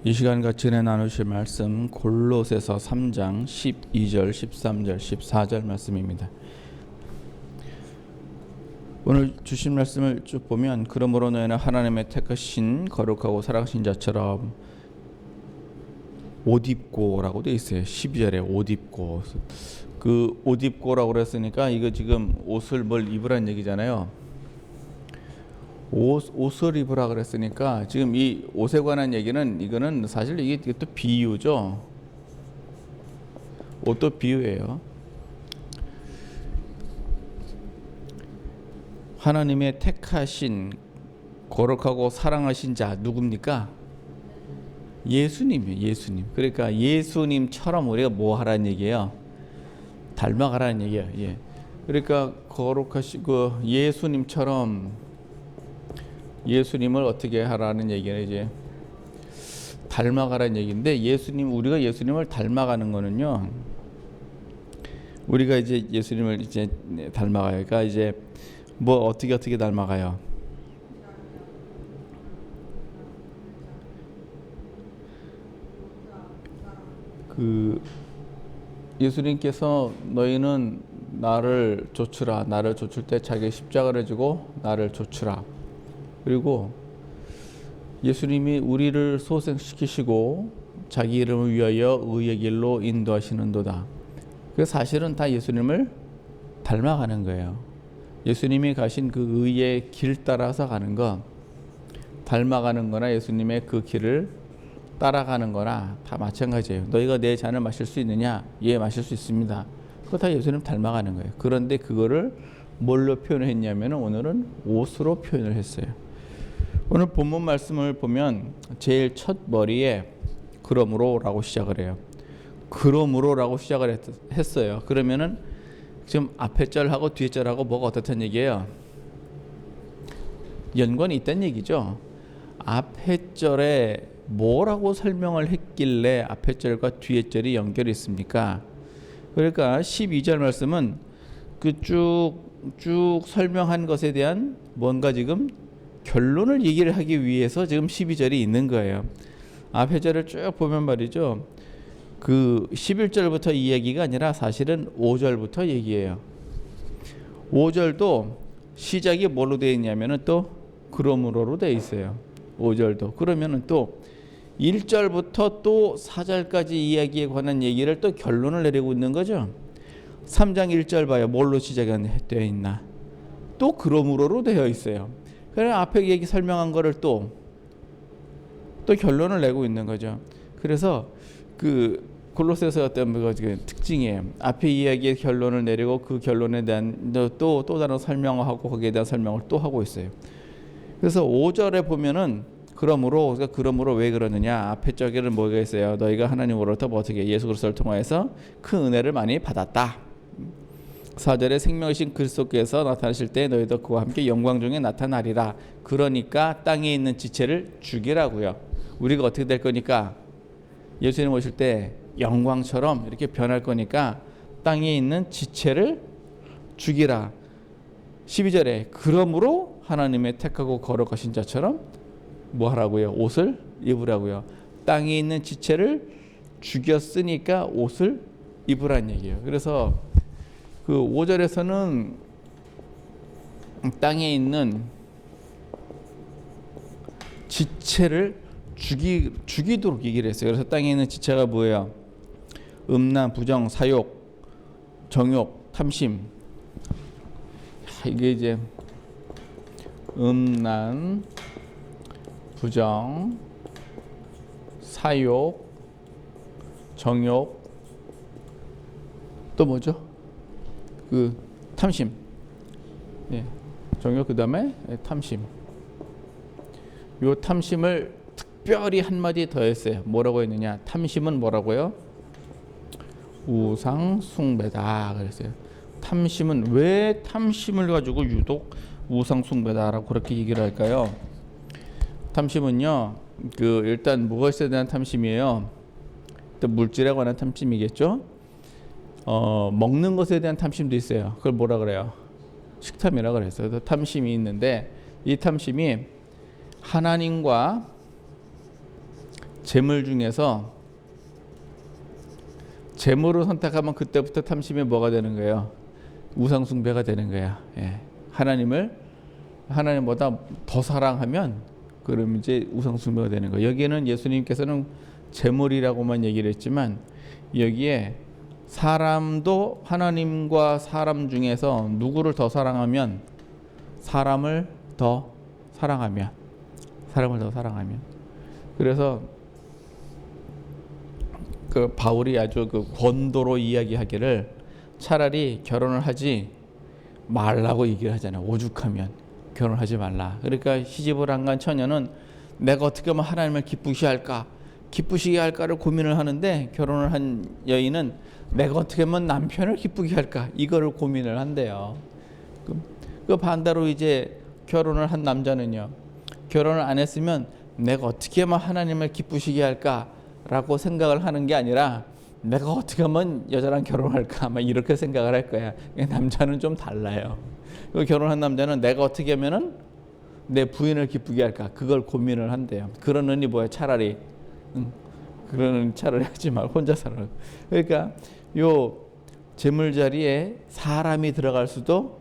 이 시간 같이 나누실 말씀 골로새서 3장 12절, 13절, 14절 말씀입니다. 오늘 주신 말씀을 쭉 보면 그러므로 너희는 하나님의 택하신 거룩하고 사랑하신 자처럼 옷 입고라고 되어 있어요. 12절에 옷 입고. 그 옷 입고라고 그랬으니까 이거 지금 옷을 뭘 입으라는 얘기잖아요. 옷을 입으라 그랬으니까 지금 이 옷에 관한 얘기는 이거는 사실 이게 또 비유죠. 옷도 비유예요. 하나님의 택하신 거룩하고 사랑하신 자 누굽니까? 예수님이에요. 예수님. 그러니까 예수님처럼 우리가 뭐 하라는 얘기예요? 닮아가라는 얘기예요. 예. 그러니까 거룩하신 그 예수님을 어떻게 하라는 얘기는 이제 닮아가라는 얘기인데 우리가 예수님을 닮아가는 거는요. 우리가 이제 예수님을 이제 닮아가요. 그러니까 이제 뭐 어떻게 닮아가요? 그 예수님께서 너희는 나를 좇으라. 나를 좇을 때 자기 십자가를 지고 나를 좇으라. 그리고 예수님이 우리를 소생시키시고 자기 이름을 위하여 의의 길로 인도하시는도다. 그 사실은 다 예수님을 닮아가는 거예요. 예수님이 가신 그 의의 길 따라서 가는 거, 닮아가는 거나 예수님의 그 길을 따라가는 거나 다 마찬가지예요. 너희가 내 잔을 마실 수 있느냐? 예, 마실 수 있습니다. 그거 다 예수님 닮아가는 거예요. 그런데 그거를 뭘로 표현했냐면 오늘은 옷으로 표현을 했어요. 오늘 본문 말씀을 보면 제일 첫 머리에 그러므로라고 시작을 해요. 그러므로라고 시작을 했어요. 그러면은 지금 앞에 절하고 뒤에 절하고 뭐가 어떻다는 얘기예요? 연관이 있다는 얘기죠. 앞에 절에 뭐라고 설명을 했길래 앞에 절과 뒤에 절이 연결이 있습니까? 그러니까 12절 말씀은 그 쭉 설명한 것에 대한 뭔가 지금 결론을 얘기를 하기 위해서 지금 12절이 있는 거예요. 앞에 절을 쭉 보면 말이죠. 그 11절부터 이 얘기가 아니라 사실은 5절부터 얘기해요. 5절도 시작이 뭘로 되어 있냐면은 또 그러므로로 되어 있어요. 5절도. 그러면은 또 1절부터 또 4절까지 이야기에 관한 얘기를 또 결론을 내리고 있는 거죠. 3장 1절 봐요. 뭘로 시작이 되어 있나? 또 그러므로로 되어 있어요. 그래 앞에 얘기 설명한 거를 또 결론을 내고 있는 거죠. 그래서 그 골로새서 어떤 특징이에요. 앞에 이야기의 결론을 내리고 그 결론에 대한 또 다른 설명하고 거기에 대한 설명을 또 하고 있어요. 그래서 5절에 보면은 그러므로 왜 그러느냐? 앞에 저기는 뭐가 있어요? 너희가 하나님으로부터 어떻게 예수 그리스도를 통하여서 큰 은혜를 많이 받았다. 4절에 생명이신 그리스도께서 나타나실 때 너희도 그와 함께 영광 중에 나타나리라. 그러니까 땅에 있는 지체를 죽이라고요. 우리가 어떻게 될 거니까 예수님 오실 때 영광처럼 이렇게 변할 거니까 땅에 있는 지체를 죽이라. 12절에 그러므로 하나님의 택하고 거룩하신 자처럼 뭐 하라고요? 옷을 입으라고요. 땅에 있는 지체를 죽였으니까 옷을 입으라는 얘기예요. 그래서 그 5절에서는 땅에 있는 지체를 죽이도록 얘기를 했어요. 그래서 땅에 있는 지체가 뭐예요? 음란, 부정, 사욕, 정욕, 탐심. 이게 이제 음란, 부정, 사욕, 정욕, 또 뭐죠? 그 탐심. 예. 정욕 그다음에 탐심. 요 탐심을 특별히 한마디 더 했어요. 뭐라고 했느냐? 탐심은 뭐라고요? 우상 숭배다 그랬어요. 탐심은 왜 탐심을 가지고 유독 우상 숭배다라고 그렇게 얘기를 할까요? 탐심은요. 그 일단 무엇에 대한 탐심이에요? 또 물질에 관한 탐심이겠죠? 먹는 것에 대한 탐심도 있어요. 그걸 뭐라 그래요? 식탐이라 그랬어요. 탐심이 있는데 이 탐심이 하나님과 재물 중에서 재물을 선택하면 그때부터 탐심이 뭐가 되는 거예요? 우상숭배가 되는 거야. 예. 하나님보다 더 사랑하면 그럼 이제 우상숭배가 되는 거예요. 여기에는 예수님께서는 재물이라고만 얘기를 했지만 여기에 사람도 하나님과 사람 중에서 누구를 더 사랑하면 사람을 더 사랑하면 그래서 그 바울이 아주 그 권도로 이야기하기를 차라리 결혼을 하지 말라고 얘기를 하잖아요. 오죽하면 결혼하지 말라. 그러니까 시집을 안 간 처녀는 내가 어떻게 하면 하나님을 기쁘시게 할까를 고민을 하는데 결혼을 한 여인은 내가 어떻게 하면 남편을 기쁘게 할까 이거를 고민을 한대요. 그 반대로 이제 결혼을 한 남자는요. 결혼을 안 했으면 내가 어떻게 하면 하나님을 기쁘시게 할까라고 생각을 하는 게 아니라 내가 어떻게 하면 여자랑 결혼할까 막 이렇게 생각을 할 거야. 남자는 좀 달라요. 결혼한 남자는 내가 어떻게 하면은 내 부인을 기쁘게 할까 그걸 고민을 한대요. 그러느니 뭐야 차라리 하지 말고 혼자 살아. 그러니까 요 재물 자리에 사람이 들어갈 수도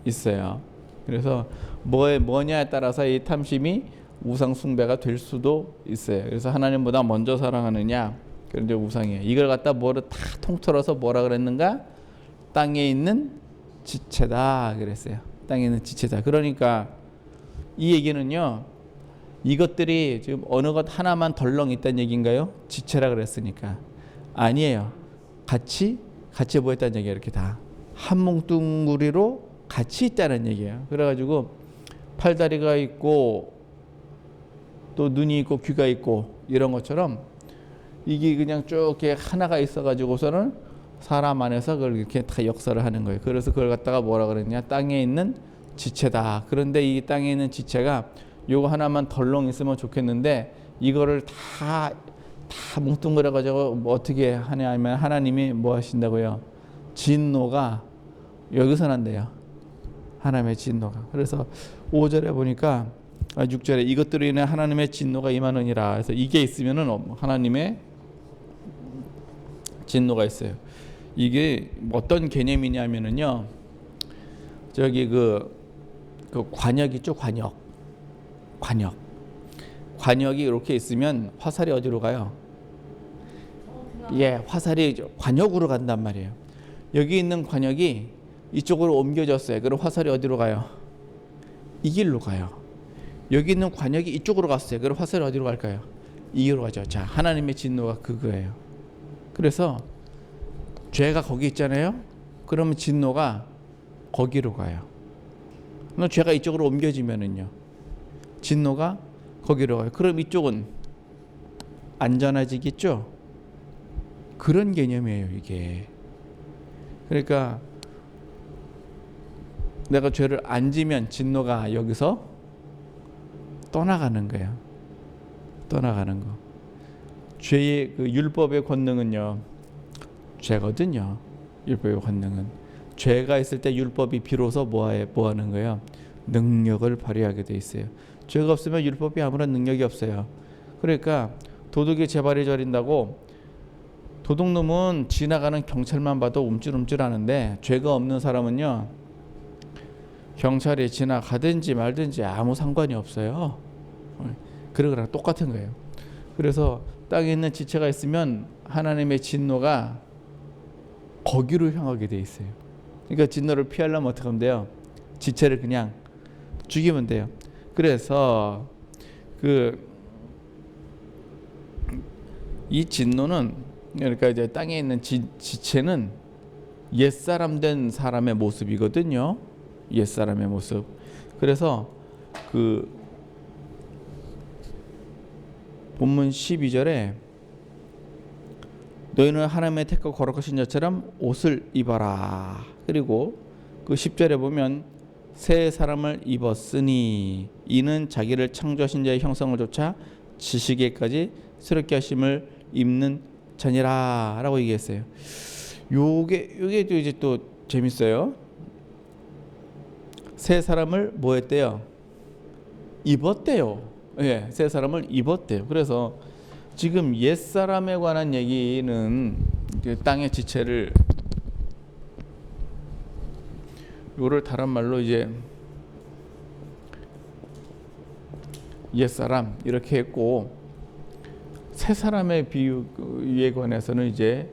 있어요. 그래서 뭐냐에 따라서 이 탐심이 우상 숭배가 될 수도 있어요. 그래서 하나님보다 먼저 사랑하느냐 그런 이제 우상이에요. 이걸 갖다 뭐를 다 통틀어서 뭐라 그랬는가? 땅에 있는 지체다 그랬어요. 땅에 있는 지체다. 그러니까 이 얘기는요. 이것들이 지금 어느 것 하나만 덜렁 있다는 얘기인가요? 지체라 그랬으니까 아니에요. 같이 뭐 했다는 얘기예요. 이렇게 다 한 뭉뚱구리로 같이 있다는 얘기예요. 그래가지고 팔다리가 있고 또 눈이 있고 귀가 있고 이런 것처럼 이게 그냥 쭉 이렇게 하나가 있어가지고서는 사람 안에서 그걸 이렇게 다 역사를 하는 거예요. 그래서 그걸 갖다가 뭐라 그랬냐? 땅에 있는 지체다. 그런데 이 땅에 있는 지체가 요거 하나만 덜렁 있으면 좋겠는데 이거를 다 뭉뚱그려가지고 뭐 어떻게 하냐 하면 하나님이 뭐 하신다고요? 진노가 여기서 난대요. 하나님의 진노가. 그래서 5절에 보니까 6절에 이것들로 인해 하나님의 진노가 임하느니라. 그래서 이게 있으면은 하나님의 진노가 있어요. 이게 어떤 개념이냐면은요. 저기 그 관역 있죠, 관역이 이렇게 있으면 화살이 어디로 가요? 예, 화살이 관역으로 간단 말이에요. 여기 있는 관역이 이쪽으로 옮겨졌어요. 그럼 화살이 어디로 가요? 이 길로 가요. 여기 있는 관역이 이쪽으로 갔어요. 그럼 화살이 어디로 갈까요? 이 길로 가죠. 자, 하나님의 진노가 그거예요. 그래서 죄가 거기 있잖아요. 그러면 진노가 거기로 가요. 그럼 죄가 이쪽으로 옮겨지면은요. 진노가 거기로 가요. 그럼 이쪽은 안전해지겠죠? 그런 개념이에요, 이게. 그러니까 내가 죄를 안 지면 진노가 여기서 떠나가는 거예요. 떠나가는 거. 죄의 그 율법의 권능은요. 죄거든요. 율법의 권능은. 죄가 있을 때 율법이 비로소 뭐 하는 거예요? 능력을 발휘하게 돼 있어요. 죄가 없으면 율법이 아무런 능력이 없어요. 그러니까 도둑이 재발이 저린다고 도둑놈은 지나가는 경찰만 봐도 움찔움찔하는데 죄가 없는 사람은요. 경찰이 지나가든지 말든지 아무 상관이 없어요. 그런 거랑 똑같은 거예요. 그래서 땅에 있는 지체가 있으면 하나님의 진노가 거기로 향하게 돼 있어요. 그러니까 진노를 피하려면 어떻게 하면 돼요? 지체를 그냥 죽이면 돼요. 그래서 이 진노는 그러니까 이제 땅에 있는 지체는 옛사람 된 사람의 모습이거든요. 옛사람의 모습. 그래서 그 본문 12절에 너희는 하나님의 택하고 거룩하신 자처럼 옷을 입어라. 그리고 그 10절에 보면 새 사람을 입었으니 이는 자기를 창조하신 자의 형상을 좇아 지식에까지 새롭게 하심을 입는 자니라 라고 얘기했어요. 요게 또 이제 또 재밌어요. 새 사람을 뭐 했대요? 입었대요. 예, 새 사람을 입었대요. 그래서 지금 옛사람에 관한 얘기는 땅의 지체를 요를 다른 말로 이제 옛사람 이렇게 했고, 새 사람의 비유에 관해서는 이제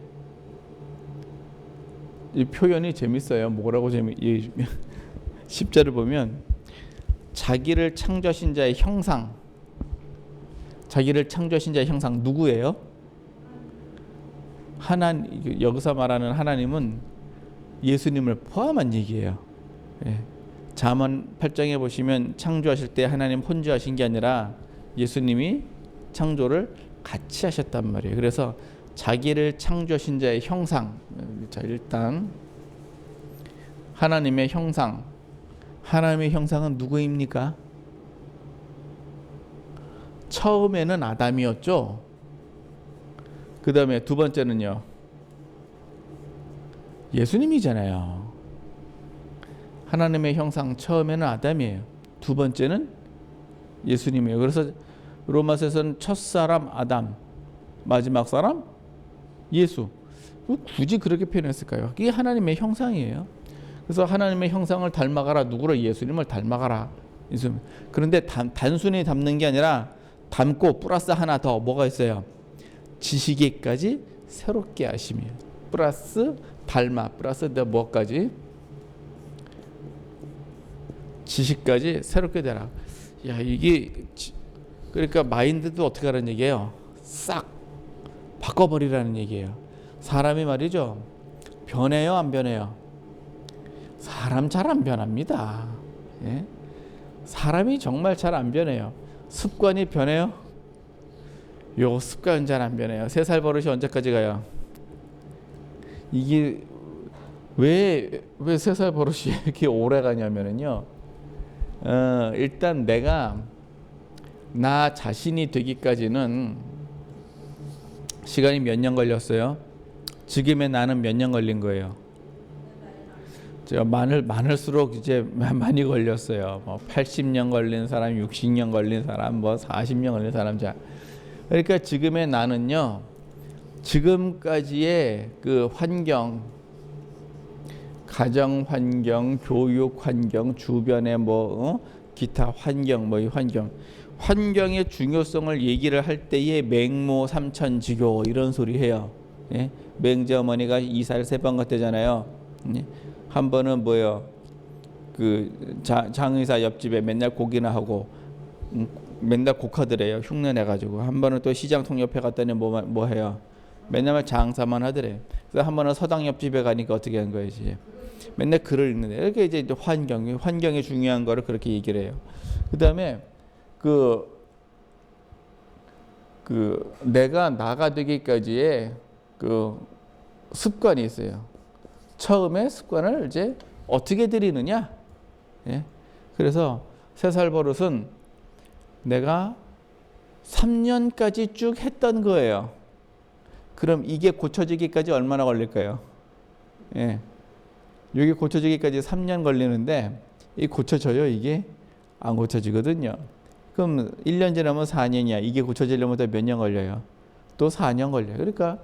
이 표현이 재밌어요. 뭐라고 이 10절을 보면 자기를 창조하신 자의 형상, 자기를 창조하신 자의 형상 누구예요? 하나님, 여기서 말하는 하나님은 예수님을 포함한 얘기예요. 예. 잠언 8장에 보시면 창조하실 때 하나님 혼자 하신 게 아니라 예수님이 창조를 같이 하셨단 말이에요. 그래서 자기를 창조하신 자의 형상. 자, 일단 하나님의 형상. 하나님의 형상은 누구입니까? 처음에는 아담이었죠. 그 다음에 두 번째는요, 예수님이잖아요. 하나님의 형상 처음에는 아담이에요. 두 번째는 예수님이에요. 그래서 로마서에서는 첫사람 아담, 마지막 사람 예수. 굳이 그렇게 표현했을까요? 이게 하나님의 형상이에요. 그래서 하나님의 형상을 닮아가라. 누구를? 예수님을 닮아가라. 그런데 단순히 닮는 게 아니라 닮고 플러스 하나 더 뭐가 있어요? 지식에까지 새롭게 하심이에요. 플러스 닮아, 플러스 더 뭐까지? 지식까지 새롭게 되라. 야, 이게 그러니까 마인드도 어떻게 하라는 얘기예요? 싹 바꿔버리라는 얘기예요. 사람이 말이죠, 변해요, 안 변해요? 사람 잘 안 변합니다. 예? 사람이 정말 잘 안 변해요. 습관이 변해요? 요 습관 잘 안 변해요. 3살 버릇이 언제까지 가요? 이게 왜 3살 버릇이 이렇게 오래 가냐면요, 일단 내가 나 자신이 되기까지는 시간이 몇 년 걸렸어요? 지금의 나는 몇 년 걸린 거예요? 제가 많을수록 이제 많이 걸렸어요. 뭐 80년 걸린 사람, 60년 걸린 사람, 뭐 40년 걸린 사람. 자, 그러니까 지금의 나는요, 지금까지의 그 환경, 가정 환경, 교육 환경, 주변의 기타 환경, 이 환경의 중요성을 얘기를 할 때에 맹모 삼천지교 이런 소리 해요. 예? 맹자 어머니가 이사를 3번 갔대잖아요. 예? 한 번은 뭐요? 그 장의사 옆집에 맨날 고기나 하고 맨날 곡하더래요. 흉내 내가지고. 한 번은 또 시장통 옆에 갔더니 뭐 해요? 맨날 장사만 하더래. 그래서 한 번은 서당 옆집에 가니까 어떻게 한 거예요? 이제 맨날 글을 읽는데, 이렇게 이제 환경이 중요한 거를 그렇게 얘기를 해요. 그 다음에 내가 나가 되기까지의 그 습관이 있어요. 처음에 습관을 이제 어떻게 들이느냐. 예? 그래서 3살 버릇은 내가 3년까지 쭉 했던 거예요. 그럼 이게 고쳐지기까지 얼마나 걸릴까요? 예. 여기 고쳐지기까지 3년 걸리는데, 이 고쳐져요? 이게 안 고쳐지거든요. 그럼 1년 지나면 4년이야. 이게 고쳐지려면 또 몇 년 걸려요? 또 4년 걸려요. 그러니까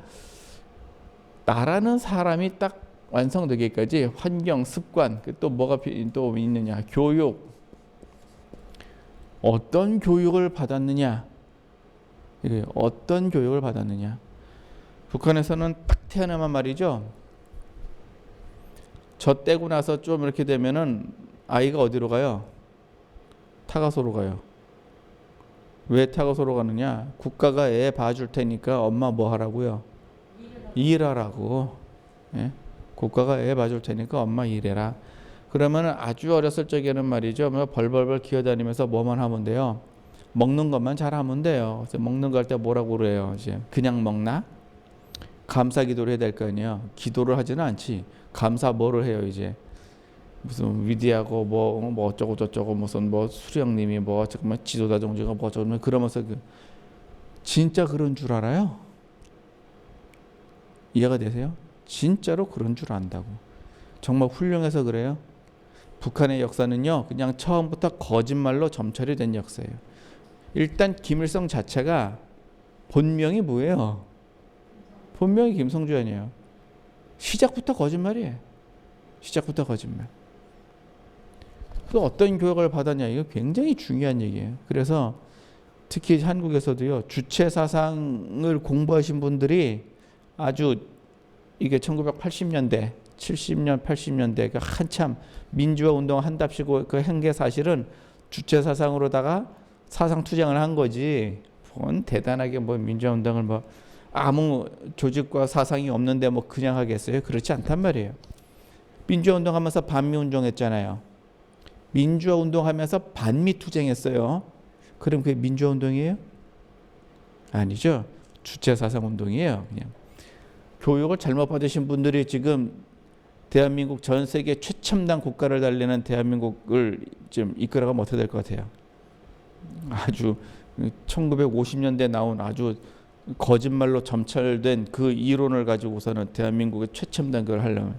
나라는 사람이 딱 완성되기까지 환경, 습관, 또 뭐가 또 있느냐? 교육. 어떤 교육을 받았느냐? 어떤 교육을 받았느냐? 북한에서는 딱 태어나면 말이죠, 저 떼고 나서 좀 이렇게 되면은 아이가 어디로 가요? 타가소로 가요. 왜 타가소로 가느냐? 국가가 애 봐줄 테니까 엄마 뭐 하라고요? 일하라고. 예? 국가가 애 봐줄 테니까 엄마 일해라. 그러면 아주 어렸을 적에는 말이죠, 벌벌벌 기어다니면서 뭐만 하면 돼요? 먹는 것만 잘하면 돼요. 그래서 먹는 거 할 때 뭐라고 그래요? 이제 그냥 먹나? 감사 기도를 해야 될 거 아니에요. 기도를 하지는 않지. 감사 뭐를 해요? 이제 무슨 위대하고 뭐 어쩌고 저쩌고 무슨 수령님이 잠깐만 지도자 종지가 어쩌고 그러면서 진짜 그런 줄 알아요? 이해가 되세요? 진짜로 그런 줄 안다고. 정말 훌륭해서 그래요. 북한의 역사는요, 그냥 처음부터 거짓말로 점철이 된 역사예요. 일단 김일성 자체가 본명이 뭐예요? 본명이 김성주아니에요. 시작부터 거짓말이에요. 시작부터 거짓말. 또 어떤 교육을 받았냐, 이거 굉장히 중요한 얘기예요. 그래서 특히 한국에서도요, 주체 사상을 공부하신 분들이 아주, 이게 1980년대 70년 80년대 그 한참 민주화 운동 한답시고 그 한 게 사실은 주체 사상으로다가 사상 투쟁을 한 거지, 뭔 대단하게 뭐 민주화 운동을 뭐 아무 조직과 사상이 없는데 뭐 그냥 하겠어요? 그렇지 않단 말이에요. 민주화 운동하면서 반미 운동했잖아요. 민주화 운동하면서 반미 투쟁했어요. 그럼 그게 민주화 운동이에요? 아니죠. 주체 사상 운동이에요. 그냥 교육을 잘못 받으신 분들이 지금 대한민국 전 세계 최첨단 국가를 달리는 대한민국을 좀 이끌어가면 어떻게 될 것 같아요? 아주 1950년대 나온 아주 거짓말로 점철된 그 이론을 가지고서는 대한민국의 최첨단 걸 하려면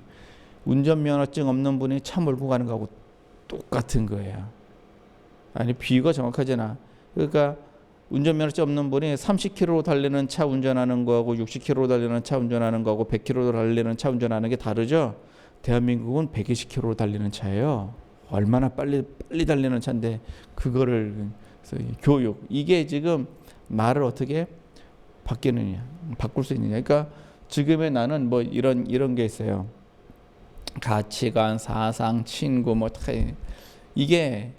운전면허증 없는 분이 차 몰고 가는 거하고 똑같은 거예요. 아니, 비유가 정확하잖아. 그러니까 운전면허증 없는 분이 30km로 달리는 차 운전하는 거하고 60km로 달리는 차 운전하는 거하고 100km로 달리는 차 운전하는 게 다르죠. 대한민국은 120km로 달리는 차예요. 얼마나 빨리 달리는 차인데 그거를, 교육, 이게 지금 말을 어떻게 바뀌느냐, 바꿀 수 있느냐. 그러니까 지금의 나는 뭐 이런 게 있어요. 가치관, 사상, 친구 뭐 다 이게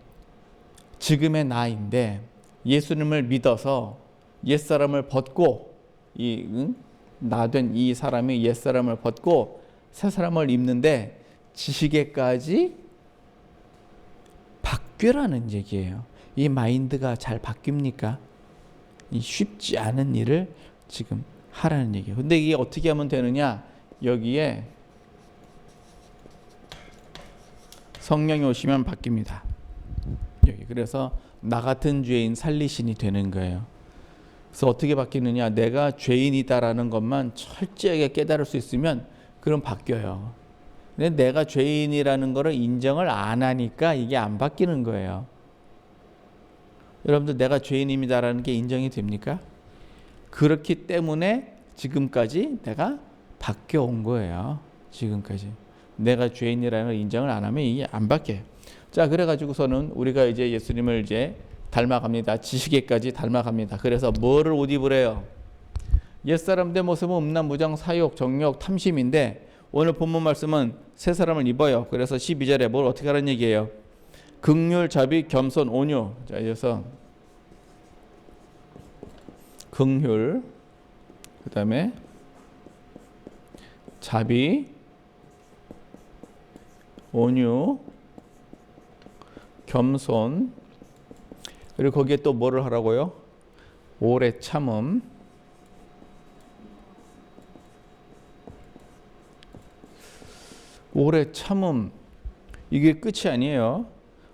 지금의 나인데, 예수님을 믿어서 옛사람을 벗고 나된 이 사람이 옛사람을 벗고 새 사람을 입는데 지식에까지 바뀌라는 얘기예요. 이 마인드가 잘 바뀝니까? 이 쉽지 않은 일을 지금 하라는 얘기예요. 근데 이게 어떻게 하면 되느냐? 여기에 성령이 오시면 바뀝니다. 여기. 그래서 나 같은 죄인 살리신이 되는 거예요. 그래서 어떻게 바뀌느냐? 내가 죄인이다라는 것만 철저하게 깨달을 수 있으면 그럼 바뀌어요. 근데 내가 죄인이라는 거를 인정을 안 하니까 이게 안 바뀌는 거예요. 여러분들, 내가 죄인입니다라는 게 인정이 됩니까? 그렇기 때문에 지금까지 내가 바뀌어 온 거예요. 지금까지. 내가 죄인이라는 걸 인정을 안 하면 이게 안 바뀌어요. 자, 그래가지고서는 우리가 이제 예수님을 이제 닮아갑니다. 지식에까지 닮아갑니다. 그래서 뭐를 옷 입으래요? 옛사람들의 모습은 음란, 무장, 사욕, 정욕, 탐심인데 오늘 본문 말씀은 새 사람을 입어요. 그래서 12절에 뭘 어떻게 하라는 얘기예요? 긍휼, 자비, 겸손, 온유. 자, 그래서 긍휼, 그 다음에 자비, 온유, 겸손, 그리고 거기에 또 뭐를 하라고요? 오래 참음. 오래 참음, 이게 끝이 아니에요.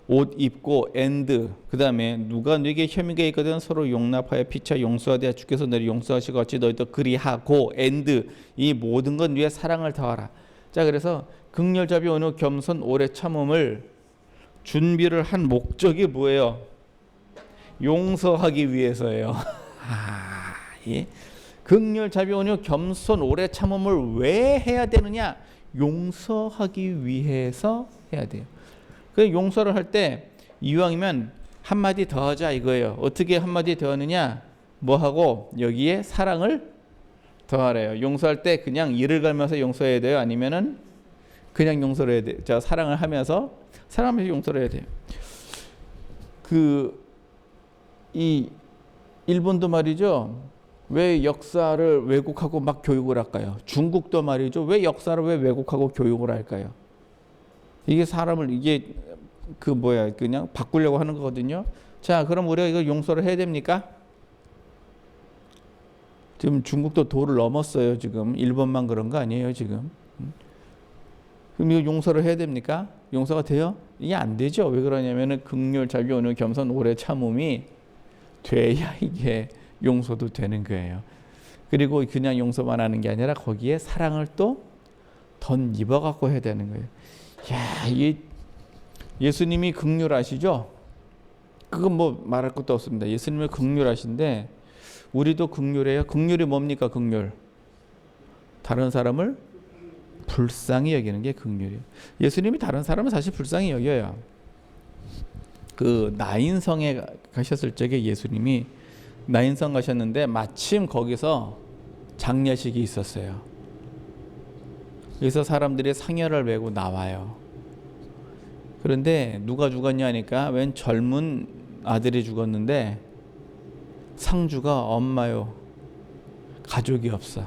옷 입고 엔드, 그 다음에 누가 네게 혐의가 있거든 서로 용납하여 피차 용서하되 주께서 너를 용서하시고 같이 너희도 그리하고 엔드, 이 모든 것 위에 사랑을 더하라. 자, 그래서 긍휼, 자비, 온유, 겸손, 오래 참음을 준비를 한 목적이 뭐예요? 용서하기 위해서예요. 예. 긍휼, 자비, 온유, 겸손, 오래 참음을 왜 해야 되느냐? 용서하기 위해서 해야 돼요. 그 용서를 할 때 이왕이면 한마디 더 하자 이거예요. 어떻게 한마디 더 하느냐? 뭐 하고 여기에 사랑을 더하래요. 용서할 때 그냥 이를 갈면서 용서해야 돼요? 아니면은 그냥 용서를 해야 돼요? 자, 사랑을 하면서 용서를 해야 돼요. 이 일본도 말이죠. 왜 역사를 왜곡하고 막 교육을 할까요? 중국도 말이죠. 왜 역사를 왜 왜곡하고 교육을 할까요? 이게 사람을 이게 그냥 바꾸려고 하는 거거든요. 자, 그럼 우리가 이거 용서를 해야 됩니까? 지금 중국도 도를 넘었어요. 지금 일본만 그런 거 아니에요. 지금. 그럼 이거 용서를 해야 됩니까? 용서가 돼요? 이게 안 되죠. 왜 그러냐면은 긍휼, 자비, 온유, 겸손, 오래 참음이 돼야 이게 용서도 되는 거예요. 그리고 그냥 용서만 하는 게 아니라 거기에 사랑을 또 덧입어 갖고 해야 되는 거예요. 야, 이 예수님이 긍휼하시죠? 그건 뭐 말할 것도 없습니다. 예수님이 긍휼하신데 우리도 긍휼해요. 긍휼이 뭡니까? 긍휼. 다른 사람을 불쌍히 여기는 게 긍휼이에요. 예수님이 다른 사람은 사실 불쌍히 여겨요. 그 나인성에 가셨을 적에 예수님이 나인성 가셨는데 마침 거기서 장례식이 있었어요. 그래서 사람들이 상여를 메고 나와요. 그런데 누가 죽었냐 하니까 웬 젊은 아들이 죽었는데 상주가 엄마요. 가족이 없어.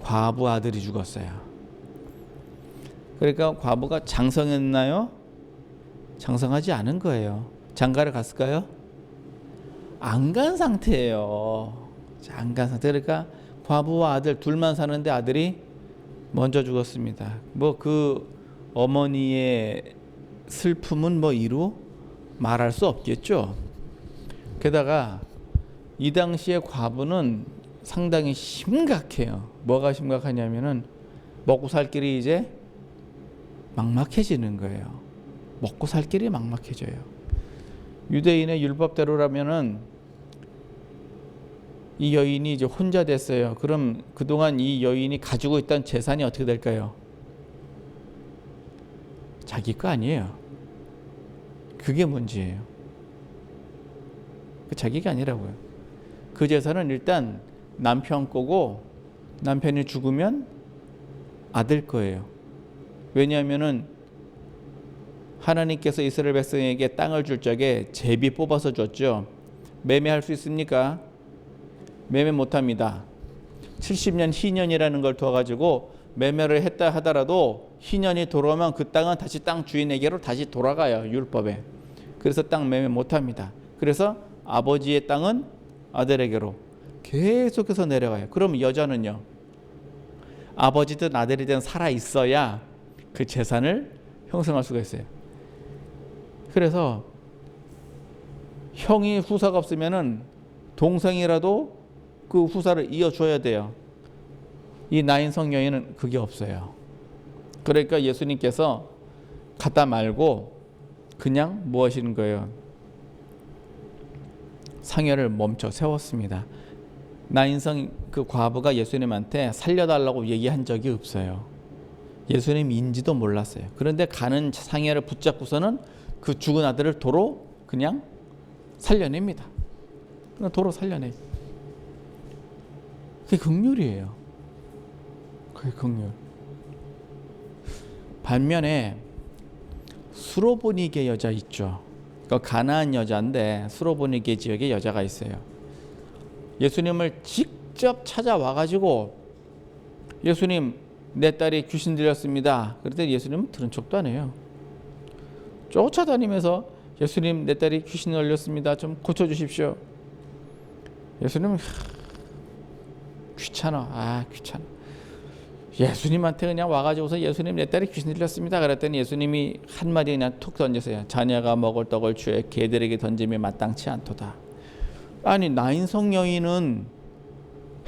과부 아들이 죽었어요. 그러니까 과부가 장성했나요? 장성하지 않은 거예요. 장가를 갔을까요? 안 간 상태예요. 안 간 상태. 그러니까 과부와 아들 둘만 사는데 아들이 먼저 죽었습니다. 뭐 그 어머니의 슬픔은 뭐 이루 말할 수 없겠죠. 게다가 이 당시에 과부는 상당히 심각해요. 뭐가 심각하냐면은 먹고 살 길이 이제 막막해지는 거예요. 먹고 살 길이 막막해져요. 유대인의 율법대로라면은 이 여인이 이제 혼자 됐어요. 그럼 그동안 이 여인이 가지고 있던 재산이 어떻게 될까요? 자기 거 아니에요. 그게 문제예요. 자기가 아니라고요. 그 재산은 일단 남편 거고 남편이 죽으면 아들 거예요. 왜냐하면은 하나님께서 이스라엘 백성에게 땅을 줄 적에 제비 뽑아서 줬죠. 매매할 수 있습니까? 매매 못합니다. 70년 희년이라는 걸 두어가지고 매매를 했다 하더라도 희년이 돌아오면 그 땅은 다시 땅 주인에게로 다시 돌아가요. 율법에. 그래서 땅 매매 못합니다. 그래서 아버지의 땅은 아들에게로 계속해서 내려가요. 그럼 여자는요. 아버지든 아들이든 살아 있어야 그 재산을 형성할 수가 있어요. 그래서 형이 후사가 없으면은 동생이라도 그 후사를 이어줘야 돼요. 이 나인성 여인은 그게 없어요. 그러니까 예수님께서 갖다 말고 그냥 뭐 하시는 거예요? 상여를 멈춰 세웠습니다. 나인성 그 과부가 예수님한테 살려달라고 얘기한 적이 없어요. 예수님인지도 몰랐어요. 그런데 가는 상여를 붙잡고서는 그 죽은 아들을 도로 그냥 살려냅니다. 그냥 도로 살려내. 그게 긍휼이에요. 그게 긍휼. 반면에 수로보니게 여자 있죠. 그 가나안 여자인데 수로보니게 지역에 여자가 있어요. 예수님을 직접 찾아와가지고 예수님 내 딸이 귀신 들렸습니다. 그런데 예수님은 들은 척도 안 해요. 쫓아다니면서 예수님 내 딸이 귀신 걸렸습니다. 좀 고쳐주십시오. 예수님은 귀찮아. 귀찮아. 예수님한테 그냥 와가지고서 예수님 내 딸이 귀신 들렸습니다. 그랬더니 예수님이 한마디 그냥 툭 던졌어요. 자녀가 먹을 떡을 주에 개들에게 던짐이 마땅치 않도다. 아니 나인성 여인은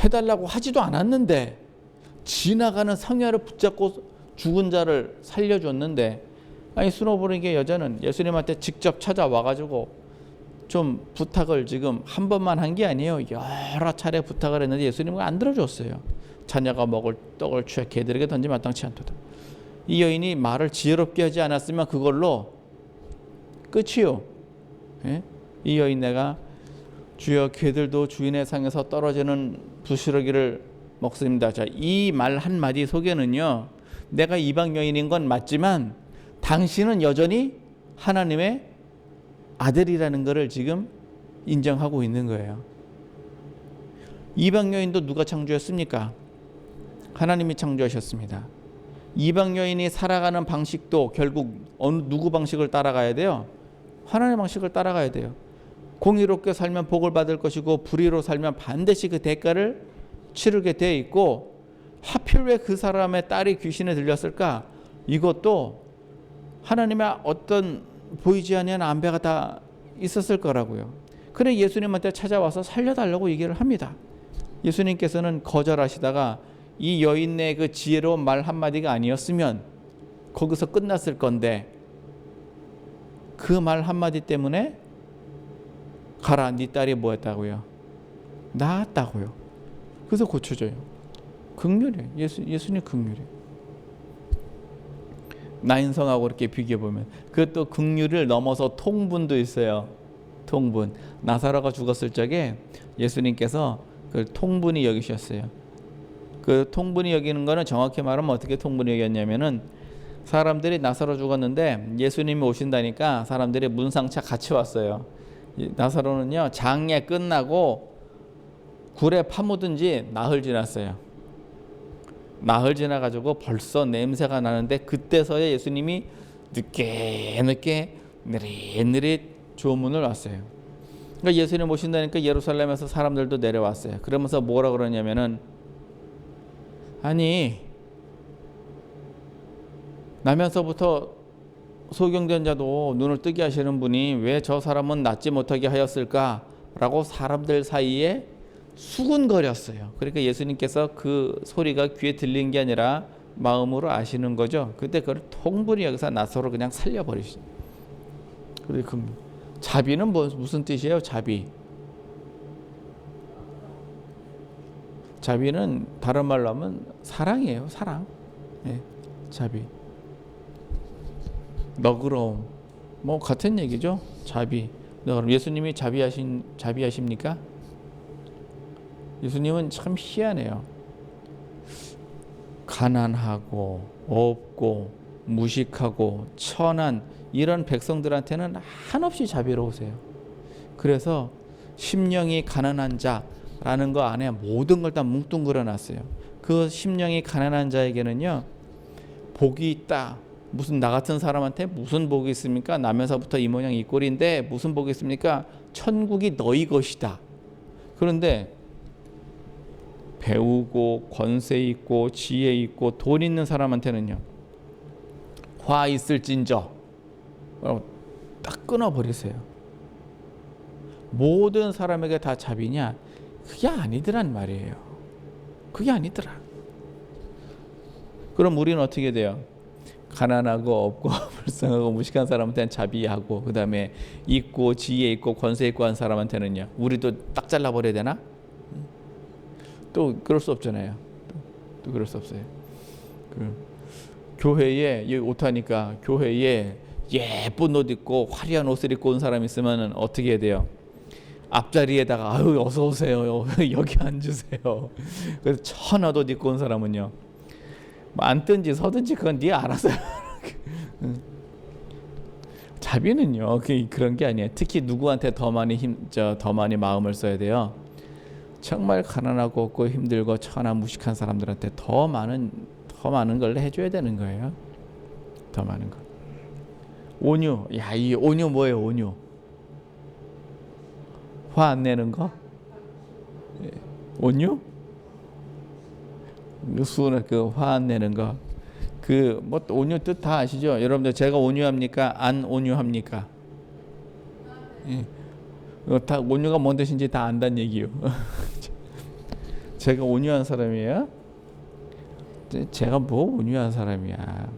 해달라고 하지도 않았는데 지나가는 성녀를 붙잡고 죽은 자를 살려줬는데 아니 수로보니게 여자는 예수님한테 직접 찾아와가지고 좀 부탁을 지금 한 번만 한 게 아니에요. 여러 차례 부탁을 했는데 예수님은 안 들어줬어요. 자녀가 먹을 떡을 취해 개들에게 던지 마땅치 않도다. 이 여인이 말을 지혜롭게 하지 않았으면 그걸로 끝이요. 예? 이 여인 내가 주여 개들도 주인의 상에서 떨어지는 부스러기를 먹습니다. 자, 이 말 한마디 속에는요. 내가 이방 여인인 건 맞지만 당신은 여전히 하나님의 아들이라는 것을 지금 인정하고 있는 거예요. 이방 여인도 누가 창조했습니까? 하나님이 창조하셨습니다. 이방 여인이 살아가는 방식도 결국 누구 방식을 따라가야 돼요? 하나님의 방식을 따라가야 돼요. 공의롭게 살면 복을 받을 것이고 불의로 살면 반드시 그 대가를 치르게 돼 있고 하필 왜 그 사람의 딸이 귀신에 들렸을까? 이것도 하나님의 어떤 보이지 않는 안배가 다 있었을 거라고요. 그래 예수님한테 찾아와서 살려달라고 얘기를 합니다. 예수님께서는 거절하시다가 이 여인의 그 지혜로운 말 한마디가 아니었으면 거기서 끝났을 건데 그 말 한마디 때문에 가라 네 딸이 뭐 했다고요? 나았다고요. 그래서 고쳐져요. 긍휼이에요. 예수님 긍휼이에요. 나인성하고 이렇게 비교해 보면 그것도 긍휼을 넘어서 통분도 있어요. 통분. 나사로가 죽었을 적에 예수님께서 그 통분이 여기셨어요. 그 통분이 여기는 거는 정확히 말하면 어떻게 통분이 여겼냐면은 사람들이 나사로 죽었는데 예수님이 오신다니까 사람들이 문상차 같이 왔어요. 나사로는요 장례 끝나고 굴에 파묻은지 나흘 지났어요. 나흘 지나가지고 벌써 냄새가 나는데 그때서야 예수님이 늦게 느릿느릿 조문을 왔어요. 그러니까 예수님 오신다니까 예루살렘에서 사람들도 내려왔어요. 그러면서 뭐라 그러냐면은 아니 나면서부터 소경된 자도 눈을 뜨게 하시는 분이 왜 저 사람은 낫지 못하게 하였을까라고 사람들 사이에 수군거렸어요. 그러니까 예수님께서 그 소리가 귀에 들린 게 아니라 마음으로 아시는 거죠. 그때 그걸 통분히 여기서 나사로 그냥 살려버리시죠. 그리고 자비는 무슨 뜻이에요? 자비는 다른 말로 하면 사랑이에요. 사랑. 네, 자비. 너그러움. 뭐 같은 얘기죠. 자비. 그럼 예수님이 자비하십니까? 예수님은 참 희한해요. 가난하고 없고 무식하고 천한 이런 백성들한테는 한없이 자비로우세요. 그래서 심령이 가난한 자라는 거 안에 모든 걸 다 뭉뚱그려 놨어요. 그 심령이 가난한 자에게는요 복이 있다. 무슨 나 같은 사람한테 무슨 복이 있습니까? 나면서부터 이 모양 이 꼴인데 무슨 복이 있습니까? 천국이 너희 것이다. 그런데 배우고 권세 있고 지혜 있고 돈 있는 사람한테는요 화 있을진저 딱 끊어버리세요. 모든 사람에게 다 자비냐? 그게 아니더란 말이에요. 그게 아니더라. 그럼 우리는 어떻게 돼요? 가난하고 없고 불쌍하고 무식한 사람한테는 자비하고 그 다음에 있고 지혜 있고 권세 있고 한 사람한테는요 우리도 딱 잘라버려야 되나? 또 그럴 수 없잖아요. 또 그럴 수 없어요. 교회에 여기 오타니까 교회에 예쁜 옷 입고 화려한 옷을 입고 온 사람 있으면 어떻게 해야 돼요? 앞자리에다가 아유 어서 오세요 여기 앉으세요. 그래서 천한 옷 입고 온 사람은요 뭐 앉든지 서든지 그건 네 알아서. 자비는요 그런 게 아니에요. 특히 누구한테 더 많이 마음을 써야 돼요. 정말 가난하고 없고 힘들고 천한 무식한 사람들한테 더 많은 걸 해줘야 되는 거예요. 더 많은 거. 온유. 야, 이 온유 뭐예요? 온유. 화 안 내는 거? 온유? 수는 그 화 안 내는 거. 그 뭐 온유 뜻 다 아시죠? 여러분들 제가 온유합니까? 안 온유합니까? 예. 다 온유가 뭔 뜻인지 다 안다는 얘기요. 제가 온유한 사람이에요? 제가 뭐 온유한 사람이야?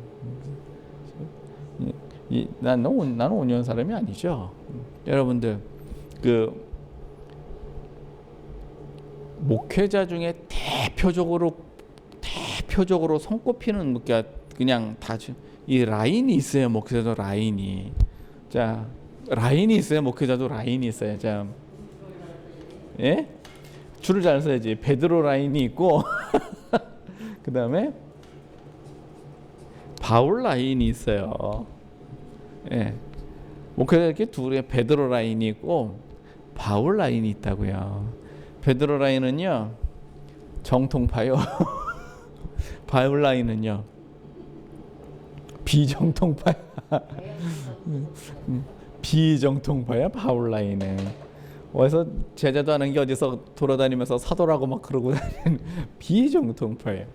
나는 온유한 사람이 아니죠. 여러분들 그 목회자 중에 대표적으로 손꼽히는 그냥 다 이 라인이 있어요. 목회자도 라인이. 자. 라인이 있어요. 목회자도 라인이 있어요. 자, 예? 줄을 잘 서야지. 베드로 라인이 있고, 그 다음에 바울 라인이 있어요. 예, 목회자 이렇게 둘의 베드로 라인이 있고 바울 라인이 있다고요. 베드로 라인은요 정통파요. 바울 라인은요 비정통파야. 비정통파야 바울 라인은. 어디서 제자도 하는 게 어디서 돌아다니면서 사도라고 막 그러고 다니는 비정통파예요.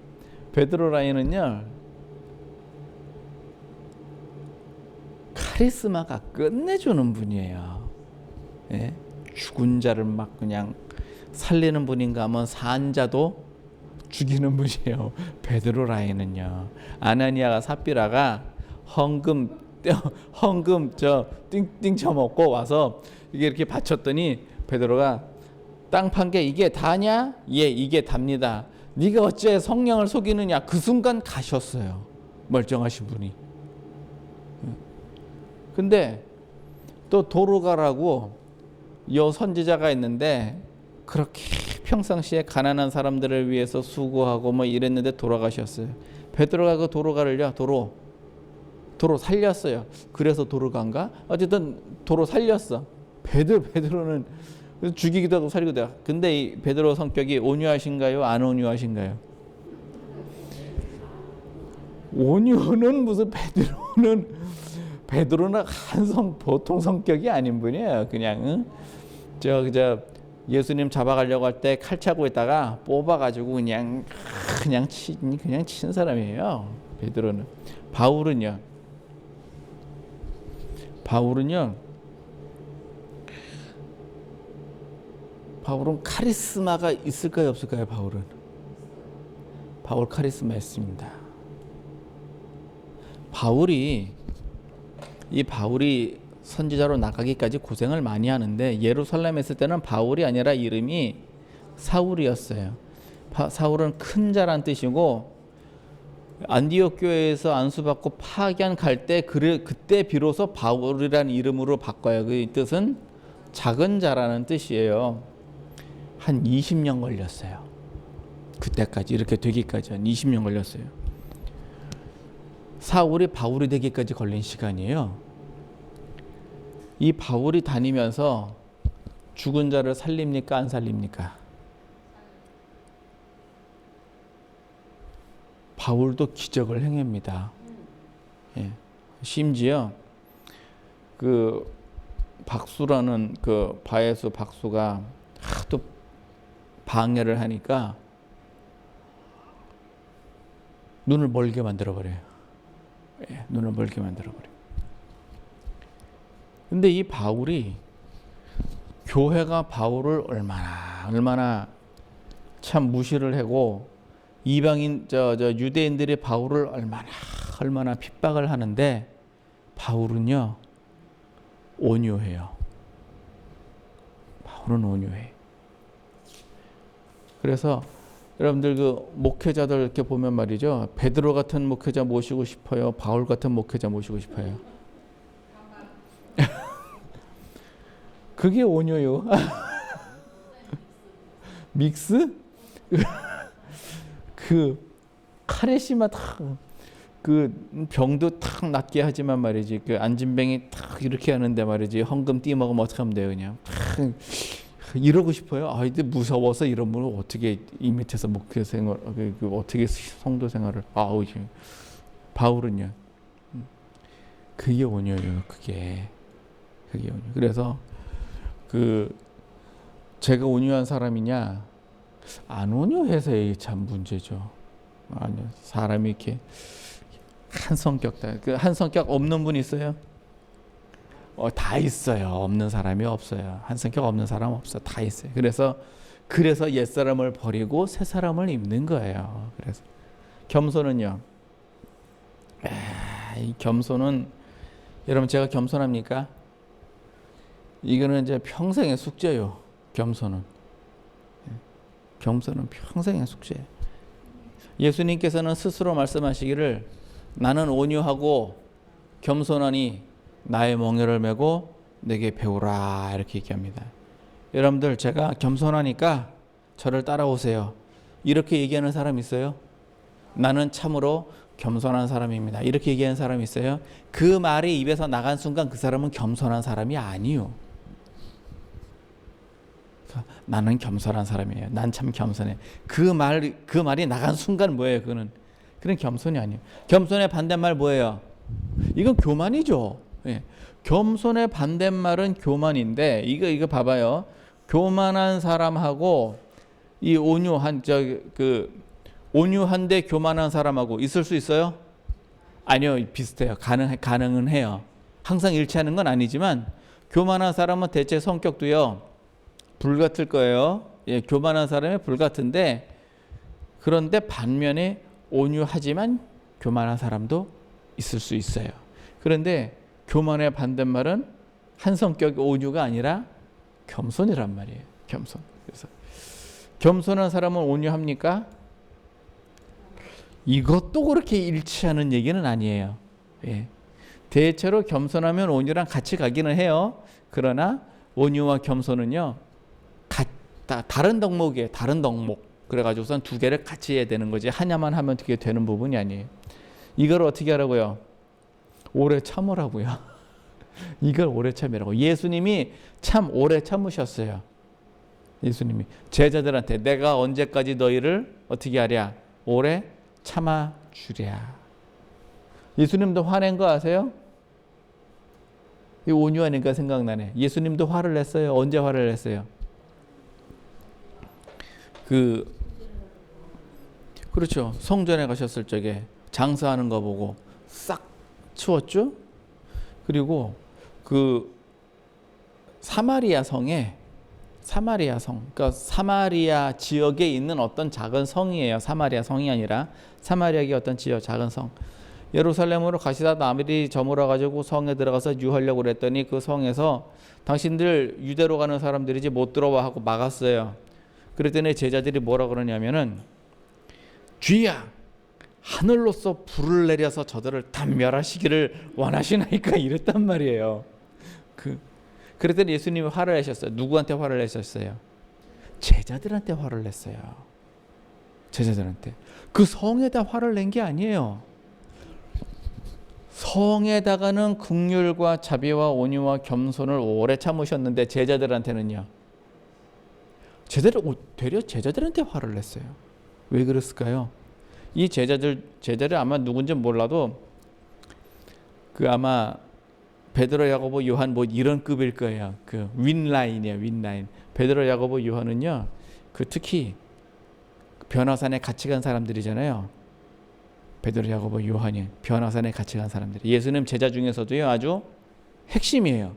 베드로 라인은요 카리스마가 끝내주는 분이에요. 예? 죽은 자를 막 그냥 살리는 분인가 하면 산 자도 죽이는 분이에요. 베드로 라인은요. 아나니아가 삽비라가 헌금 띵띵 쳐먹고 와서 이게 이렇게 바쳤더니 베드로가 땅 판 게 이게 다냐? 예, 이게 답니다. 네가 어째 성령을 속이느냐? 그 순간 가셨어요. 멀쩡하신 분이. 근데 또 도로가라고 요 선지자가 있는데 그렇게 평상시에 가난한 사람들을 위해서 수고하고 뭐 이랬는데 돌아가셨어요. 베드로가 그 도로가를요, 도로 살렸어요. 그래서 도로가인가? 어쨌든 도로 살렸어. 베드로는 죽이기도 하고 살리기도 하고. 근데 이 베드로 성격이 온유하신가요? 안 온유하신가요? 온유는 무슨 베드로는 보통 성격이 아닌 분이에요. 그냥 저 예수님 잡아가려고 할 때 칼 차고 있다가 뽑아가지고 그냥 친 사람이에요. 베드로는. 바울은요 바울은 카리스마가 있을까요, 없을까요? 바울 카리스마 있습니다. 바울이 선지자로 나가기까지 고생을 많이 하는데 예루살렘에 있을 때는 바울이 아니라 이름이 사울이었어요. 사울은 큰 자란 뜻이고 안디옥 교회에서 안수받고 파견 갈 때 그때 비로소 바울이라는 이름으로 바꿔요. 그 뜻은 작은 자라는 뜻이에요. 한 20년 걸렸어요. 그때까지 이렇게 되기까지 한 20년 걸렸어요. 사울이 바울이 되기까지 걸린 시간이에요. 이 바울이 다니면서 죽은 자를 살립니까? 안 살립니까? 바울도 기적을 행합니다. 예. 심지어 그 박수라는 그 바에서 박수가 하도 방해를 하니까 눈을 멀게 만들어 버려요. 예, 눈을 멀게 만들어 버려요. 근데 이 바울이 교회가 바울을 얼마나 참 무시를 하고 이방인 유대인들이 바울을 얼마나 핍박을 하는데 바울은요 온유해요. 바울은 온유해. 그래서 여러분들 그 목회자들 이렇게 보면 말이죠. 베드로 같은 목회자 모시고 싶어요. 바울 같은 목회자 모시고 싶어요. 그게 온유요. 믹스? 그 카레시마 탁그 병도 탁 낫게 하지만 말이지 그 안진뱅이 탁 이렇게 하는데 말이지 헌금 띠 먹으면 어떻게 하면 돼요? 그냥 탁 이러고 싶어요. 아, 근데 무서워서 이런 분을 어떻게 이 밑에서 목회 생활 어떻게 성도 생활을 바울은요. 그게 온유예요. 그게 온유. 그래서 제가 온유한 사람이냐 안 온유해서 참 문제죠. 아니요, 사람이 이렇게 한 성격 없는 분 있어요? 다 있어요. 없는 사람이 없어요. 한 성격 없는 사람 없어. 다 있어요. 그래서 옛 사람을 버리고 새 사람을 입는 거예요. 그래서 겸손은요. 이 겸손은 여러분 제가 겸손합니까? 이거는 이제 평생의 숙제요. 겸손은 평생의 숙제. 예수님께서는 스스로 말씀하시기를 나는 온유하고 겸손하니 나의 멍에를 메고 내게 배우라 이렇게 얘기합니다. 여러분들 제가 겸손하니까 저를 따라오세요. 이렇게 얘기하는 사람 있어요? 나는 참으로 겸손한 사람입니다. 이렇게 얘기하는 사람이 있어요? 그 말이 입에서 나간 순간 그 사람은 겸손한 사람이 아니요. 나는 겸손한 사람이에요. 난 참 겸손해. 그 말이 나간 순간 뭐예요? 그는 겸손이 아니에요. 겸손의 반대말 뭐예요? 이건 교만이죠. 예. 겸손의 반대말은 교만인데 이거 봐봐요. 교만한 사람하고 이 온유한데 교만한 사람하고 있을 수 있어요? 아니요, 비슷해요. 가능은 해요. 항상 일치하는 건 아니지만 교만한 사람은 대체 성격도요 불같을 거예요. 예, 교만한 사람이 불같은데 그런데 반면에 온유하지만 교만한 사람도 있을 수 있어요. 그런데 교만의 반대말은 한 성격의 온유가 아니라 겸손이란 말이에요. 겸손. 그래서 겸손한 사람은 온유합니까? 이것도 그렇게 일치하는 얘기는 아니에요. 예. 대체로 겸손하면 온유랑 같이 가기는 해요. 그러나 온유와 겸손은요, 다른 덕목이에요. 다른 덕목. 그래가지고선 두 개를 같이 해야 되는 거지. 하나만 하면 그게 되는 부분이 아니에요. 이걸 어떻게 하라고요? 오래 참으라고요. 이걸 오래 참으라고. 예수님이 참 오래 참으셨어요. 예수님이 제자들한테 내가 언제까지 너희를 어떻게 하랴? 오래 참아주랴. 예수님도 화낸 거 아세요? 이 온유하니까 생각나네. 예수님도 화를 냈어요. 언제 화를 냈어요? 그렇죠. 성전에 가셨을 적에 장사하는 거 보고 싹 치웠죠. 그리고 사마리아 성에 그러니까 사마리아 지역에 있는 어떤 작은 성이에요. 사마리아 성이 아니라 사마리아의 어떤 지역 작은 성. 예루살렘으로 가시다 나들이 저물어 가지고 성에 들어가서 유하려고 그랬더니 그 성에서 당신들 유대로 가는 사람들이지 못 들어와 하고 막았어요. 그랬더니 제자들이 뭐라 그러냐면은 주야 하늘로서 불을 내려서 저들을 다 멸하시기를 원하시나이까 이랬단 말이에요. 그랬더니 예수님이 화를 내셨어요. 누구한테 화를 내셨어요? 제자들한테 화를 냈어요. 제자들한테. 그 성에다 화를 낸 게 아니에요. 성에다가는 긍휼과 자비와 온유와 겸손을 오래 참으셨는데 제자들한테는요. 되려 제자들한테 화를 냈어요. 왜 그랬을까요? 이 제자들 아마 누군지 몰라도 아마 베드로, 야고보, 요한 뭐 이런 급일 거예요. 윈라인이에요, 윈라인. 베드로, 야고보, 요한은요. 특히 변화산에 같이 간 사람들이잖아요. 베드로, 야고보, 요한이 변화산에 같이 간 사람들. 예수님 제자 중에서도요 아주 핵심이에요.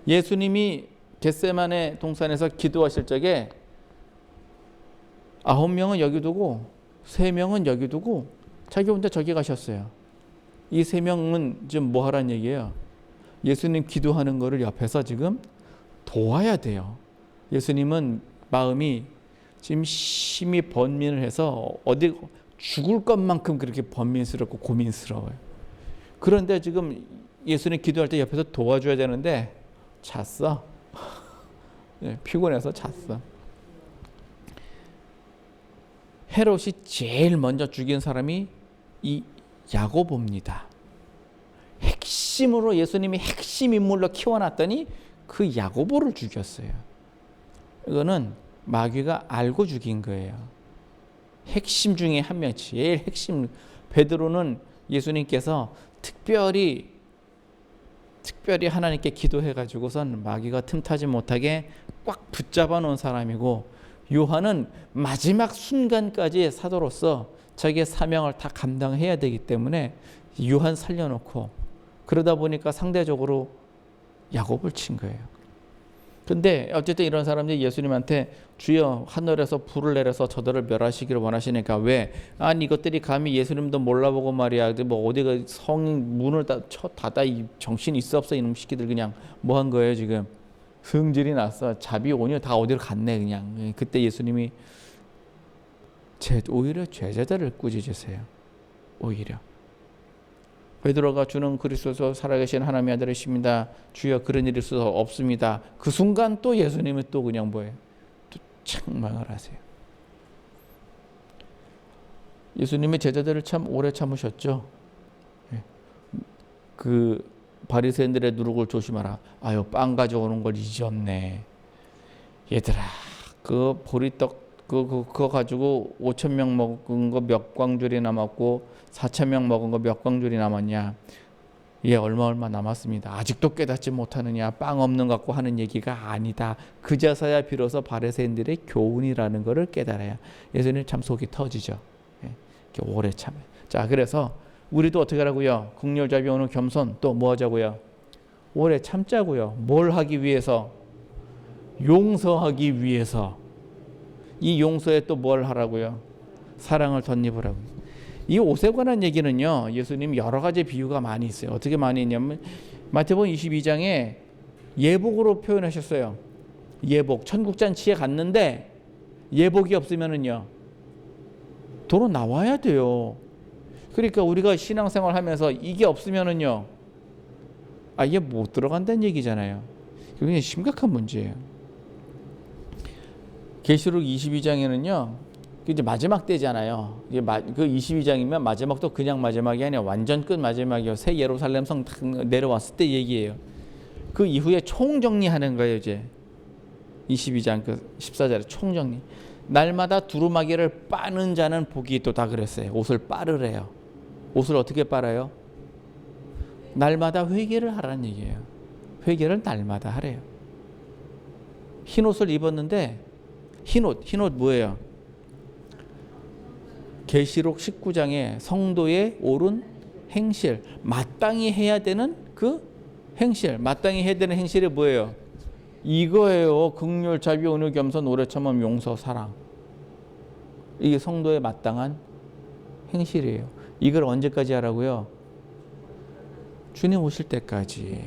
예수님이 겟세마네 동산에서 기도하실 적에 9명은 여기 두고 3명은 여기 두고 자기 혼자 저기 가셨어요. 이 3명은 지금 뭐 하라는 얘기예요? 예수님 기도하는 거를 옆에서 지금 도와야 돼요. 예수님은 마음이 지금 심히 번민을 해서 어디 죽을 것만큼 그렇게 번민스럽고 고민스러워요. 그런데 지금 예수님 기도할 때 옆에서 도와줘야 되는데 잤어. 네, 피곤해서 잤어. 헤롯이 제일 먼저 죽인 사람이 이 야고보입니다. 핵심으로 예수님이 핵심 인물로 키워놨더니 그 야고보를 죽였어요. 이거는 마귀가 알고 죽인 거예요. 핵심 중에 한 명, 제일 핵심. 베드로는 예수님께서 특별히 하나님께 기도해가지고선 마귀가 틈타지 못하게 꽉 붙잡아 놓은 사람이고, 요한은 마지막 순간까지 사도로서 자기의 사명을 다 감당해야 되기 때문에 요한 살려놓고, 그러다 보니까 상대적으로 야곱을 친 거예요. 근데 어쨌든 이런 사람들이 예수님한테 주여 하늘에서 불을 내려서 저들을 멸하시기를 원하시니까 왜? 아니 이것들이 감히 예수님도 몰라보고 말이야. 뭐 어디가 성 문을 닫아 정신 있어 없어 이놈 새끼들 그냥 뭐 한 거예요 지금. 성질이 났어. 자비 온유 다 어디로 갔네 그냥. 그때 예수님이 오히려 제자들을 꾸짖으세요. 오히려. 베드로가 주는 그리스도서 살아계신 하나님의 아들이십니다. 주여 그런 일이 있어서 없습니다. 그 순간 또 예수님이 또 그냥 뭐예요? 또 책망을 하세요. 예수님이 제자들을 참 오래 참으셨죠. 그 바리새인들의 누룩을 조심하라. 아유 빵 가져오는 걸 잊었네. 얘들아 그 보리떡 그거 가지고 5,000명 먹은 거 몇 광줄이 남았고 4,000명 먹은 거 몇 광줄이 남았냐. 예, 얼마 남았습니다. 아직도 깨닫지 못하느냐. 빵 없는 것 갖고 하는 얘기가 아니다. 그제서야 비로소 바리새인들의 교훈이라는 것을 깨달아야 예수님 참 속이 터지죠. 예, 이렇게 오래 참아요. 자, 그래서 우리도 어떻게 하라고요? 긍휼 자비 온유 겸손 또 뭐 하자고요? 오래 참자고요. 뭘 하기 위해서? 용서하기 위해서. 이 용서에 또 뭘 하라고요? 사랑을 덧입으라고. 이 옷에 관한 얘기는요, 예수님 여러 가지 비유가 많이 있어요. 어떻게 많이 있냐면 마태복음 22장에 예복으로 표현하셨어요. 예복, 천국잔치에 갔는데 예복이 없으면은요, 도로 나와야 돼요. 그러니까 우리가 신앙생활 하면서 이게 없으면은요, 아예 못 들어간다는 얘기잖아요. 굉장히 심각한 문제예요. 계시록 22장에는요, 이제 마지막 때잖아요. 이게 그 22장이면 마지막도 그냥 마지막이 아니라 완전 끝 마지막이요. 새 예루살렘 성 내려왔을 때 얘기예요. 그 이후에 총정리하는 거예요. 이제 22장 그 14절에 총정리. 날마다 두루마기를 빠는 자는 복이 있도다 그랬어요. 옷을 빠르래요. 옷을 어떻게 빨아요? 날마다 회개를 하라는 얘기예요. 회개를 날마다 하래요. 흰 옷을 입었는데 흰옷 뭐예요? 계시록 19장에 성도의 옳은 행실, 마땅히 해야 되는 그 행실, 마땅히 해야 되는 행실이 뭐예요? 이거예요. 긍휼, 자비, 온유, 겸손, 오래 참음, 용서, 사랑. 이게 성도의 마땅한 행실이에요. 이걸 언제까지 하라고요? 주님 오실 때까지.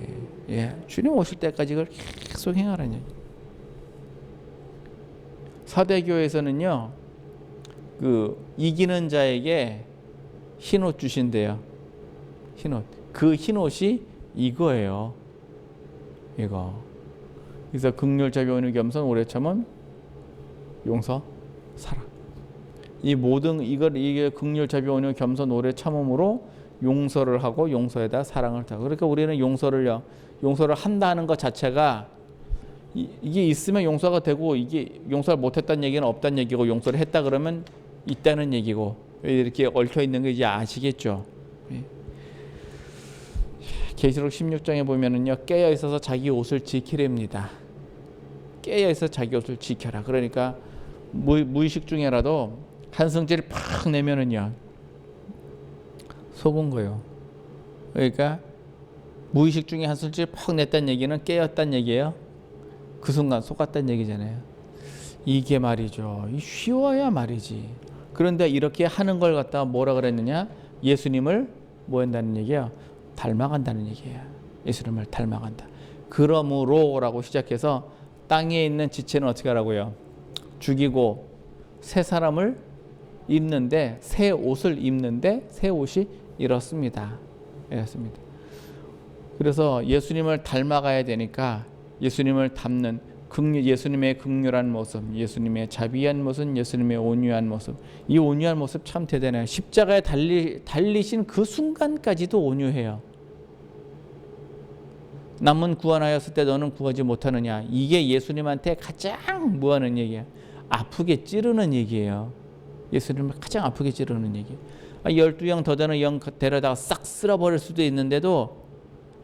예, 주님 오실 때까지 이걸 계속 행하라는 얘기. 사대교회에서는요, 그 이기는 자에게 흰옷 주신대요. 흰옷. 그 흰옷이 이거예요. 이거. 그래서 긍휼, 자비, 온유, 겸손, 오래 참음, 용서, 사랑. 이 모든 이게 긍휼, 자비, 온유, 겸손, 오래 참음으로 용서를 하고 용서에다 사랑을 타고. 그러니까 우리는 용서를 한다는 것 자체가 이게 있으면 용서가 되고, 이게 용서를 못했다는 얘기는 없다는 얘기고, 용서를 했다 그러면 있다는 얘기고, 이렇게 얽혀 있는 거 이제 아시겠죠? 계시록 16장에 보면은요, 깨어 있어서 자기 옷을 지키랍니다. 깨어 있어서 자기 옷을 지켜라. 그러니까 무의식 중에라도 한승질 팍 내면은요, 속은 거예요. 그러니까 무의식 중에 한승질 팍 냈다는 얘기는 깨었다는 얘기예요. 그 순간 속았다는 얘기잖아요. 이게 말이죠. 쉬워야 말이지. 그런데 이렇게 하는 걸 갖다가 뭐라 그랬느냐? 예수님을 뭐 한다는 얘기야? 닮아간다는 얘기예요. 예수님을 닮아간다. 그러므로라고 시작해서 땅에 있는 지체는 어떻게 하라고요? 죽이고 새 사람을 입는데, 새 옷을 입는데 새 옷이 이렇습니다. 이렇습니다. 그래서 예수님을 닮아가야 되니까 예수님을 닮는 예수님의 긍휼한 모습, 예수님의 자비한 모습, 예수님의 온유한 모습. 이 온유한 모습 참 대단해요. 십자가에 달리신 그 순간까지도 온유해요. 남은 구원하였을 때 너는 구하지 못하느냐. 이게 예수님한테 가장 뭐하는 얘기야? 아프게 찌르는 얘기예요. 예수님을 가장 아프게 찌르는 얘기. 12영 더 되는 영 데려다가 싹 쓸어버릴 수도 있는데도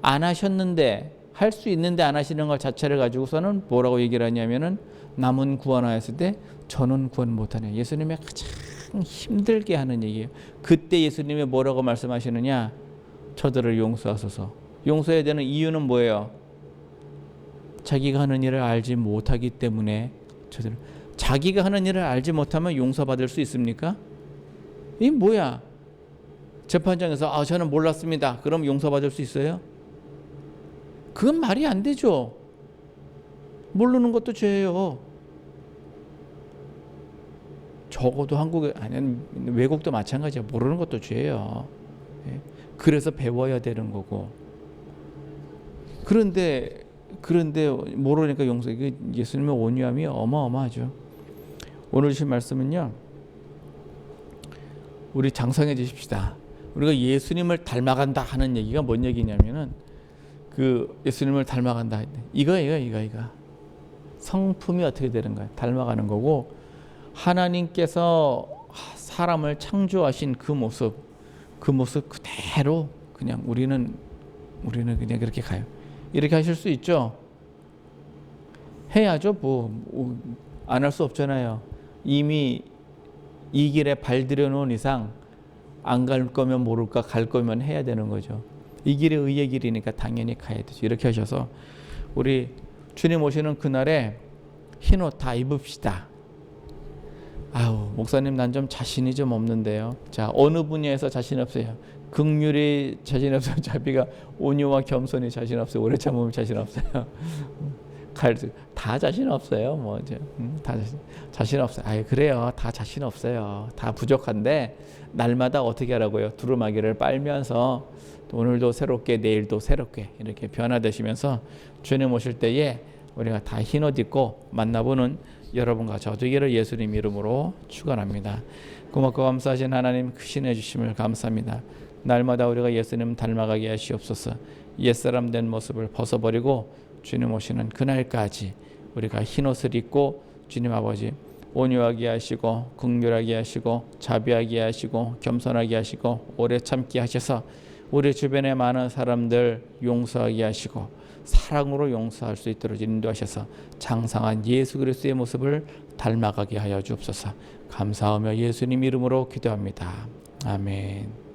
안 하셨는데, 할 수 있는데 안 하시는 것 자체를 가지고서는 뭐라고 얘기를 하냐면은, 남은 구원하였을 때 저는 구원 못하네. 예수님의 가장 힘들게 하는 얘기예요. 그때 예수님이 뭐라고 말씀하시느냐? 저들을 용서하소서. 용서해야 되는 이유는 뭐예요? 자기가 하는 일을 알지 못하기 때문에. 자기가 하는 일을 알지 못하면 용서받을 수 있습니까? 이 뭐야? 재판장에서 저는 몰랐습니다. 그럼 용서받을 수 있어요? 그건 말이 안 되죠. 모르는 것도 죄예요. 적어도 한국에, 아니 외국도 마찬가지예요. 모르는 것도 죄예요. 그래서 배워야 되는 거고. 그런데 모르니까 용서. 예수님의 온유함이 어마어마하죠. 오늘 주신 말씀은요, 우리 장성해지십시다. 우리가 예수님을 닮아간다 하는 얘기가 뭔 얘기냐면은, 그 예수님을 닮아간다. 이거예요. 성품이 어떻게 되는 거예요? 닮아가는 거고, 하나님께서 사람을 창조하신 그 모습 그대로 그냥 우리는 그냥 그렇게 가요. 이렇게 하실 수 있죠? 해야죠. 안 할 수 없잖아요. 이미 이 길에 발 들여놓은 이상 안 갈 거면 모를까, 갈 거면 해야 되는 거죠. 이 길이 의의 길이니까 당연히 가야 되죠. 이렇게 하셔서 우리 주님 오시는 그날에 흰옷 다 입읍시다. 목사님 난 좀 자신이 좀 없는데요. 자, 어느 분야에서 자신 없어요? 긍휼이 자신 없어요? 자비가, 온유와 겸손이 자신 없어요? 오래 참음이 자신 없어요? 다 자신 없어요. 뭐 이제 다 자신 없어요. 아유 그래요. 다 자신 없어요. 다 부족한데 날마다 어떻게 하라고요? 두루마기를 빨면서 오늘도 새롭게 내일도 새롭게 이렇게 변화되시면서 주님 오실 때에 우리가 다 흰옷 입고 만나보는 여러분과 저 되기를 예수님 이름으로 축원합니다. 고맙고 감사하신 하나님 크신 해 주심을 감사합니다. 날마다 우리가 예수님 닮아가게 하시옵소서. 옛사람 된 모습을 벗어버리고 주님 오시는 그날까지 우리가 흰옷을 입고 주님 아버지 온유하게 하시고 긍휼하게 하시고 자비하게 하시고 겸손하게 하시고 오래 참게 하셔서 우리 주변의 많은 사람들 용서하게 하시고 사랑으로 용서할 수 있도록 인도하셔서 장성한 예수 그리스도의 모습을 닮아가게 하여 주옵소서. 감사하며 예수님 이름으로 기도합니다. 아멘.